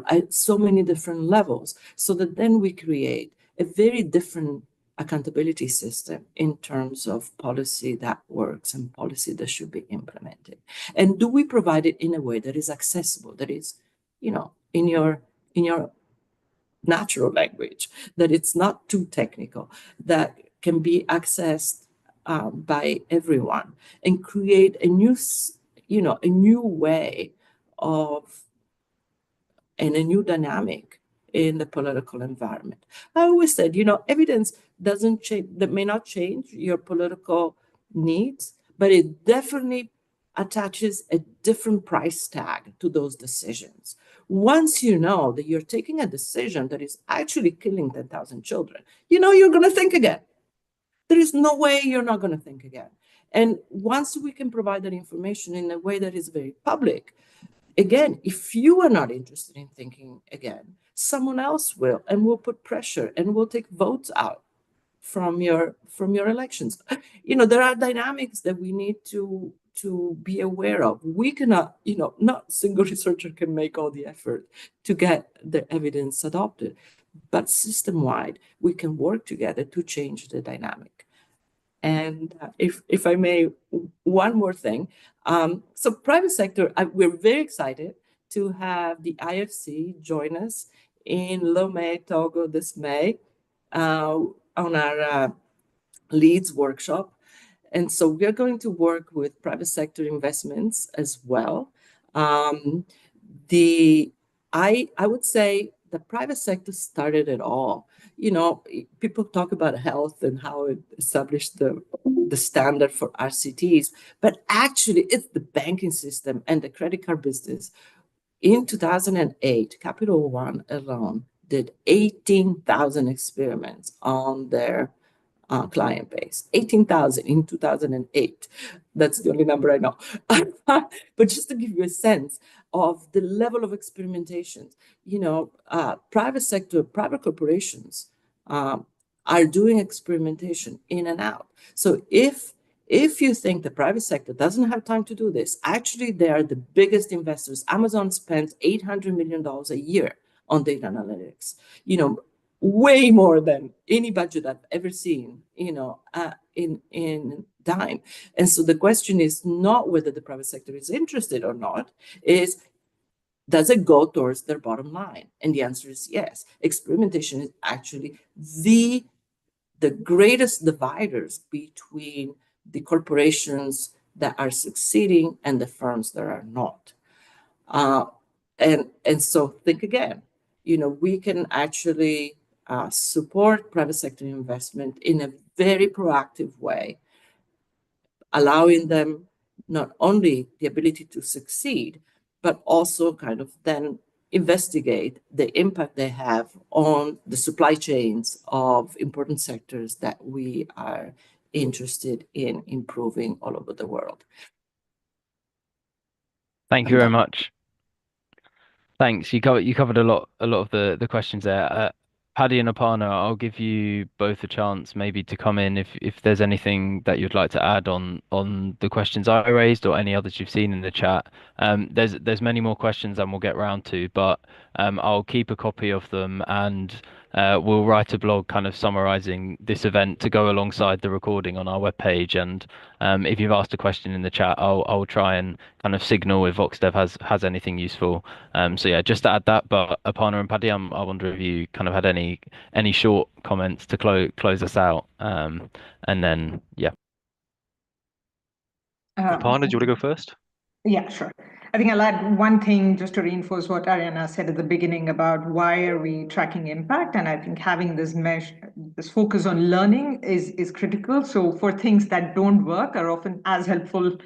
at so many different levels, so that then we create a very different accountability system in terms of policy that works and policy that should be implemented? And do we provide it in a way that is accessible, that is, in your natural language, that it's not too technical, that can be accessed by everyone, and create a new way of and a new dynamic in the political environment. I always said, evidence doesn't change, that may not change your political needs, but it definitely attaches a different price tag to those decisions. Once you know that you're taking a decision that is actually killing 10,000 children, you're going to think again. There is no way you're not going to think again. And once we can provide that information in a way that is very public, again, if you are not interested in thinking again, someone else will, and will put pressure and will take votes out from your elections. There are dynamics that we need to be aware of. We cannot, not a single researcher can make all the effort to get the evidence adopted, but system-wide, we can work together to change the dynamic. And if I may, one more thing. So private sector, we're very excited to have the IFC join us in Lomé, Togo this May on our Leads workshop. And so we're going to work with private sector investments as well. I would say the private sector started it all. People talk about health and how it established the standard for RCTs, but actually it's the banking system and the credit card business. In 2008, Capital One alone did 18,000 experiments on their client base. 18,000 in 2008. That's the only number I know. But just to give you a sense of the level of experimentations, private sector, private corporations are doing experimentation in and out. So if you think the private sector doesn't have time to do this, actually they are the biggest investors. Amazon spends $800 million a year on data analytics. Way more than any budget I've ever seen, in dime. And so the question is not whether the private sector is interested or not, is does it go towards their bottom line? And the answer is yes. Experimentation is actually the greatest dividers between the corporations that are succeeding and the firms that are not. And so think again, we can actually support private sector investment in a very proactive way, allowing them not only the ability to succeed, but also kind of then investigate the impact they have on the supply chains of important sectors that we are interested in improving all over the world. Thank you very much. Thanks. You covered a lot of the questions there. Paddy and Aparna, I'll give you both a chance maybe to come in if there's anything that you'd like to add on the questions I raised or any others you've seen in the chat. There's many more questions and we'll get round to, but I'll keep a copy of them and we'll write a blog kind of summarizing this event to go alongside the recording on our webpage. And if you've asked a question in the chat, I'll try and kind of signal if VoxDev has anything useful. So yeah, just to add that. But Aparna and Paddy, I wonder if you kind of had any short comments to close us out. And then yeah. Aparna, do you want to go first? Yeah, sure. I think I'll add one thing just to reinforce what Arianna said at the beginning about why are we tracking impact. And I think having this focus on learning is critical. So for things that don't work are often as helpful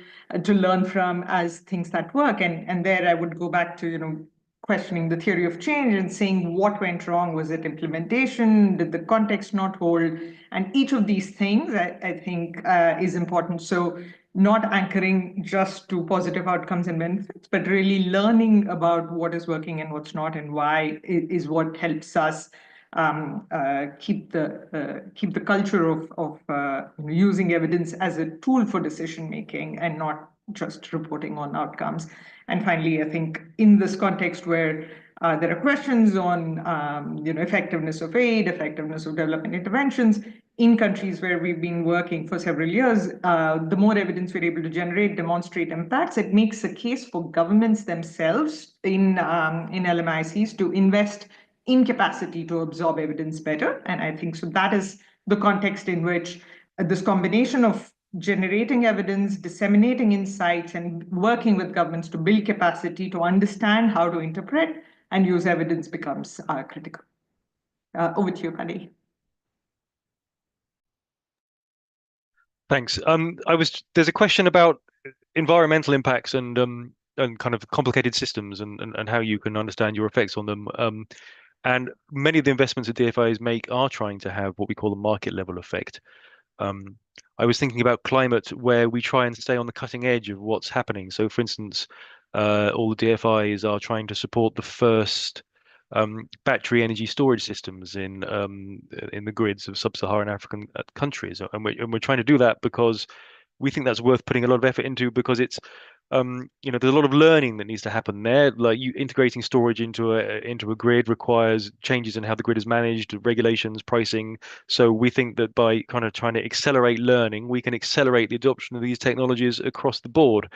to learn from as things that work. And there I would go back to, questioning the theory of change and saying what went wrong. Was it implementation? Did the context not hold? And each of these things I think is important. So not anchoring just to positive outcomes and benefits, but really learning about what is working and what's not and why is what helps us keep the culture of using evidence as a tool for decision making and not just reporting on outcomes. And finally, I think in this context where there are questions on effectiveness of aid, effectiveness of development interventions, in countries where we've been working for several years, the more evidence we're able to generate, demonstrate impacts, it makes a case for governments themselves in LMICs to invest in capacity to absorb evidence better. And I think so that is the context in which this combination of generating evidence, disseminating insights, and working with governments to build capacity to understand how to interpret and use evidence becomes critical. Over to you, Paddy. Thanks. There's a question about environmental impacts and kind of complicated systems and how you can understand your effects on them. And many of the investments that DFIs make are trying to have what we call a market level effect. I was thinking about climate where we try and stay on the cutting edge of what's happening. So for instance, all the DFIs are trying to support the first battery energy storage systems in the grids of sub-Saharan African countries, and we're trying to do that because we think that's worth putting a lot of effort into, because it's there's a lot of learning that needs to happen there. Like integrating storage into a grid requires changes in how the grid is managed, regulations, pricing. So we think that by kind of trying to accelerate learning, we can accelerate the adoption of these technologies across the board.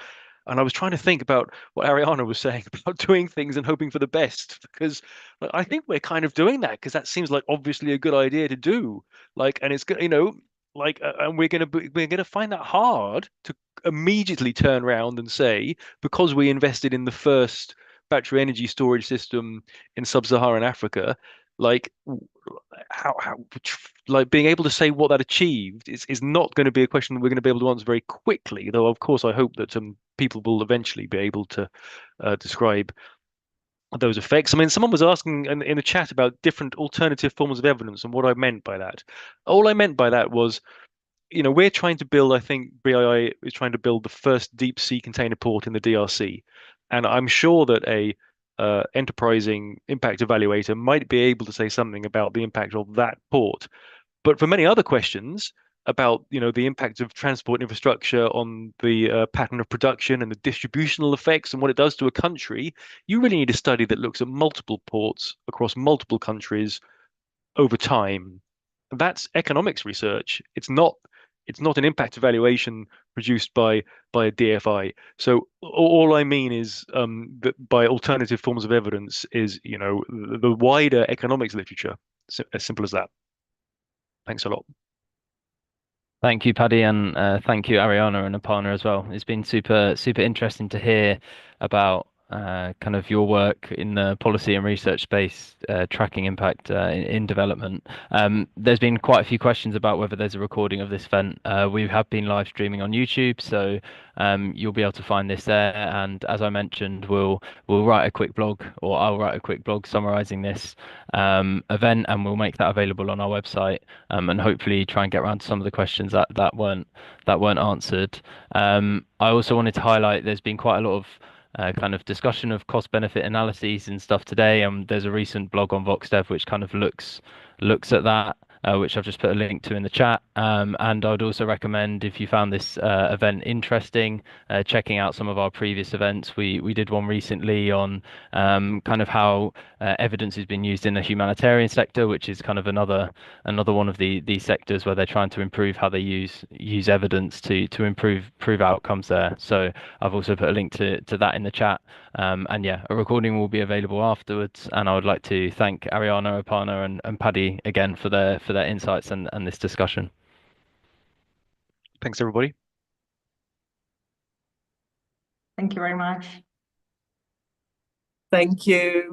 And I was trying to think about what Arianna was saying about doing things and hoping for the best, because I think we're kind of doing that, because that seems like obviously a good idea to do. And it's good, and we're gonna find that hard to immediately turn around and say, because we invested in the first battery energy storage system in sub-Saharan Africa, how being able to say what that achieved is not going to be a question that we're going to be able to answer very quickly, though of course I hope that people will eventually be able to describe those effects. I mean, someone was asking in the chat about different alternative forms of evidence and what I meant by that. All I meant by that was, we're trying to build, I think BII is trying to build the first deep sea container port in the DRC. And I'm sure that a enterprising impact evaluator might be able to say something about the impact of that port. But for many other questions about, the impact of transport infrastructure on the pattern of production and the distributional effects and what it does to a country, you really need a study that looks at multiple ports across multiple countries over time. That's economics research. It's not an impact evaluation produced by a DFI. So all I mean is that by alternative forms of evidence is, the wider economics literature. As simple as that. Thanks a lot. Thank you, Paddy, and thank you, Arianna and Aparna as well. It's been super interesting to hear about kind of your work in the policy and research space, tracking impact in development. There's been quite a few questions about whether there's a recording of this event. We have been live streaming on YouTube, so you'll be able to find this there. And as I mentioned, we'll write a quick blog, or I'll write a quick blog summarizing this event, and we'll make that available on our website, and hopefully try and get around to some of the questions that weren't answered. I also wanted to highlight there's been quite a lot of kind of discussion of cost benefit analyses and stuff today. There's a recent blog on VoxDev which kind of looks at that. which I've just put a link to in the chat. And I'd also recommend, if you found this event interesting, checking out some of our previous events. We did one recently on kind of how evidence has been used in the humanitarian sector, which is kind of another one of these sectors where they're trying to improve how they use evidence to improve outcomes there. So I've also put a link to that in the chat. And yeah, a recording will be available afterwards. And I would like to thank Arianna, Aparna, and Paddy again for their insights and this discussion. Thanks, everybody. Thank you very much. Thank you.